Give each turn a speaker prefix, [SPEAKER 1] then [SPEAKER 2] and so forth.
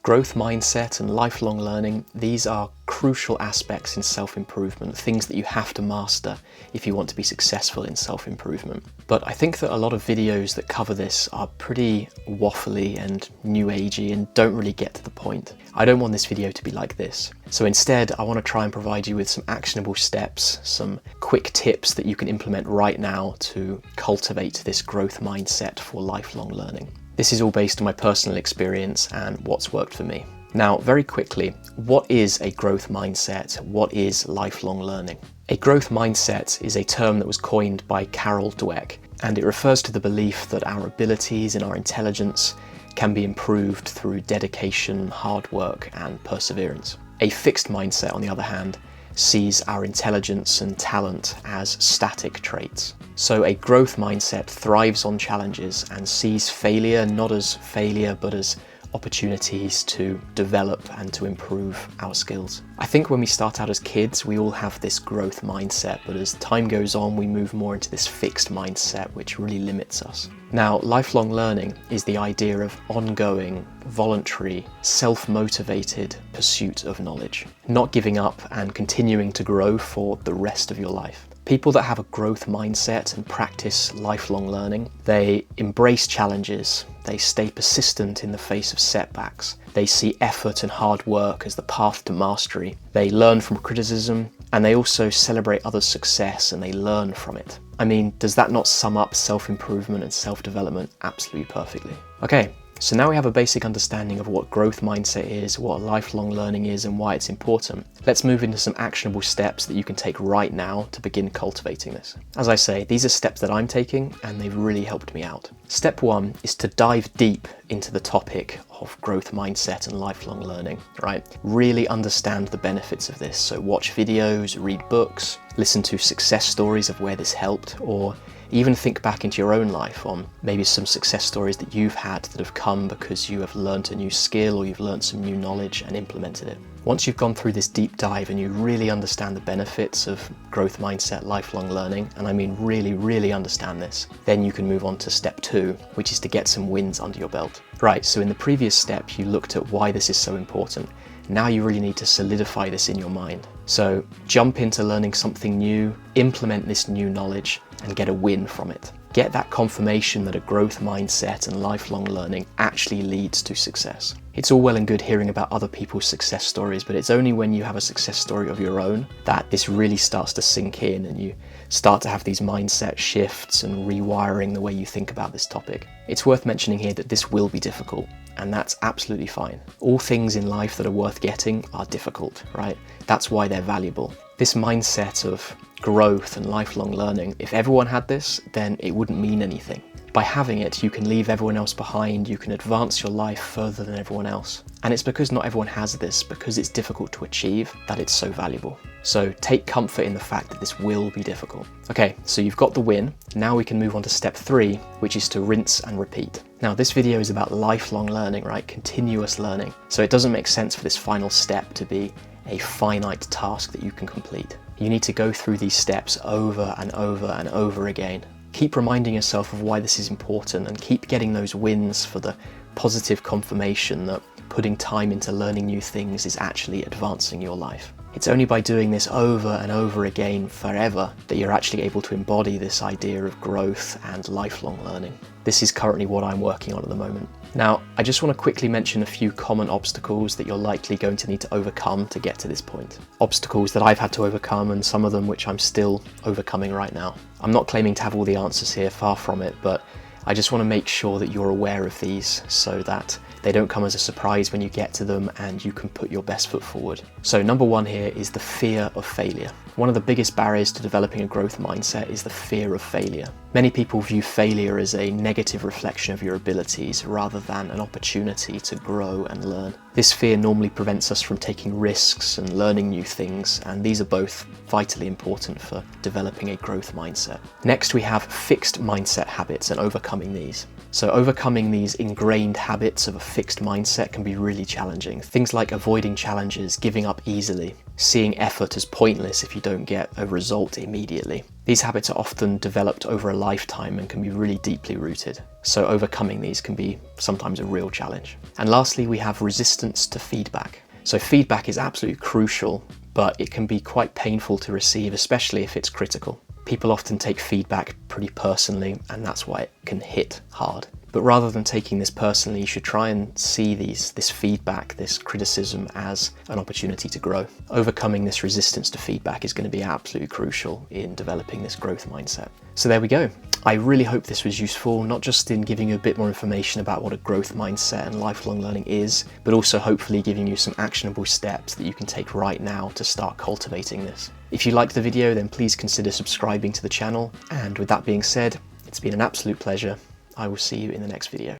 [SPEAKER 1] Growth mindset and lifelong learning, these are crucial aspects in self-improvement, things that you have to master if you want to be successful in self-improvement. But I think that a lot of videos that cover this are pretty waffly and new agey and don't really get to the point. I don't want this video to be like this. So instead, I want to try and provide you with some actionable steps, some quick tips that you can implement right now to cultivate this growth mindset for lifelong learning. This is all based on my personal experience and what's worked for me. Now, very quickly, what is a growth mindset? What is lifelong learning? A growth mindset is a term that was coined by Carol Dweck, and it refers to the belief that our abilities and our intelligence can be improved through dedication, hard work, and perseverance. A fixed mindset, on the other hand, sees our intelligence and talent as static traits. So a growth mindset thrives on challenges and sees failure not as failure but as opportunities to develop and to improve our skills. I think when we start out as kids, we all have this growth mindset, but as time goes on, we move more into this fixed mindset, which really limits us. Now, lifelong learning is the idea of ongoing, voluntary, self-motivated pursuit of knowledge, not giving up and continuing to grow for the rest of your life. People that have a growth mindset and practice lifelong learning, they embrace challenges, they stay persistent in the face of setbacks, they see effort and hard work as the path to mastery, they learn from criticism, and they also celebrate others' success and they learn from it. I mean, does that not sum up self-improvement and self-development absolutely perfectly? Okay. So now we have a basic understanding of what growth mindset is, what lifelong learning is, and why it's important. Let's move into some actionable steps that you can take right now to begin cultivating this. As I say, these are steps that I'm taking and they've really helped me out. Step one is to dive deep into the topic of growth mindset and lifelong learning, right? Really understand the benefits of this. So watch videos, read books, listen to success stories of where this helped, or even think back into your own life on maybe some success stories that you've had that have come because you have learned a new skill or you've learned some new knowledge and implemented it. Once you've gone through this deep dive and you really understand the benefits of growth mindset, lifelong learning, and I mean really understand this, then you can move on to step two, which is to get some wins under your belt. Right, so in the previous step, you looked at why this is so important. Now you really need to solidify this in your mind. So jump into learning something new, implement this new knowledge, and get a win from it. Get that confirmation that a growth mindset and lifelong learning actually leads to success. It's all well and good hearing about other people's success stories, but it's only when you have a success story of your own that this really starts to sink in and you start to have these mindset shifts and rewiring the way you think about this topic. It's worth mentioning here that this will be difficult, and that's absolutely fine. All things in life that are worth getting are difficult, right? That's why they're valuable. This mindset of growth and lifelong learning, if everyone had this, then it wouldn't mean anything. By having it, you can leave everyone else behind, you can advance your life further than everyone else. And it's because not everyone has this, because it's difficult to achieve, that it's so valuable. So take comfort in the fact that this will be difficult. Okay, so you've got the win. Now we can move on to step three, which is to rinse and repeat. Now this video is about lifelong learning, right? Continuous learning. So it doesn't make sense for this final step to be a finite task that you can complete. You need to go through these steps over and over and over again. Keep reminding yourself of why this is important and keep getting those wins for the positive confirmation that putting time into learning new things is actually advancing your life. It's only by doing this over and over again forever that you're actually able to embody this idea of growth and lifelong learning. This is currently what I'm working on at the moment. Now, I just want to quickly mention a few common obstacles that you're likely going to need to overcome to get to this point. Obstacles that I've had to overcome and some of them which I'm still overcoming right now. I'm not claiming to have all the answers here, far from it, but I just want to make sure that you're aware of these so that they don't come as a surprise when you get to them and you can put your best foot forward. So number one here is the fear of failure. One of the biggest barriers to developing a growth mindset is the fear of failure. Many people view failure as a negative reflection of your abilities rather than an opportunity to grow and learn. This fear normally prevents us from taking risks and learning new things, and these are both vitally important for developing a growth mindset. Next, we have fixed mindset habits and overcoming these. So overcoming these ingrained habits of a fixed mindset can be really challenging. Things like avoiding challenges, giving up easily, seeing effort as pointless if you don't get a result immediately. These habits are often developed over a lifetime and can be really deeply rooted. So overcoming these can be sometimes a real challenge. And lastly, we have resistance to feedback. So feedback is absolutely crucial, but it can be quite painful to receive, especially if it's critical. People often take feedback pretty personally, and that's why it can hit hard. But rather than taking this personally, you should try and see this feedback, this criticism, as an opportunity to grow. Overcoming this resistance to feedback is going to be absolutely crucial in developing this growth mindset. So there we go. I really hope this was useful, not just in giving you a bit more information about what a growth mindset and lifelong learning is, but also hopefully giving you some actionable steps that you can take right now to start cultivating this. If you liked the video, then please consider subscribing to the channel. And with that being said, it's been an absolute pleasure. I will see you in the next video.